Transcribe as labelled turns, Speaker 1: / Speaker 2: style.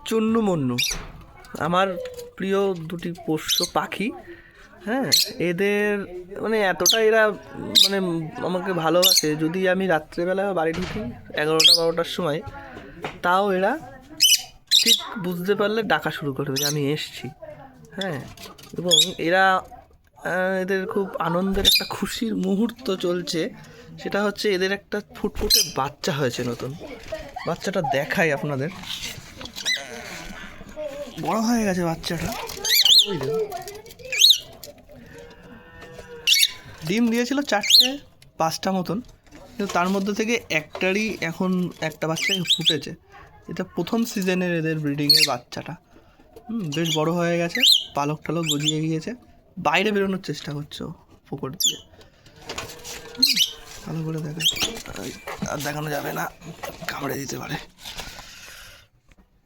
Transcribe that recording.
Speaker 1: চুন্নু মন্নু আমার প্রিয় দুটি পোষ্য পাখি। হ্যাঁ, এদের মানে এতটা এরা মানে আমাকে ভালোবাসে, যদি আমি রাত্রেবেলা বাড়ি ঢুকি 11টা 12টার সময়, তাও এরা ঠিক বুঝতে পারলে ডাকা শুরু করবে যে আমি এসছি। হ্যাঁ, এবং এরা এদের খুব আনন্দের একটা খুশির মুহূর্ত চলছে, সেটা হচ্ছে এদের একটা ফুটফুটে বাচ্চা হয়েছে নতুন। বাচ্চাটা দেখাই আপনাদের, বড় হয়ে গেছে বাচ্চাটা। ওই দেখুন, ডিম দিয়েছিল 4টে 5টা মতন, কিন্তু তার মধ্যে থেকে একটারই এখন একটা বাচ্চাই ফুটেছে। এটা প্রথম সিজনের এদের ব্রিডিংয়ের বাচ্চাটা। বেশ বড় হয়ে গেছে, পালক টালক গজিয়ে গিয়েছে, বাইরে বেরোনোর চেষ্টা করছে ও পুকুর দিয়ে। ভালো করে দেখে, আর দেখানো যাবে না, কামড়ে দিতে পারে।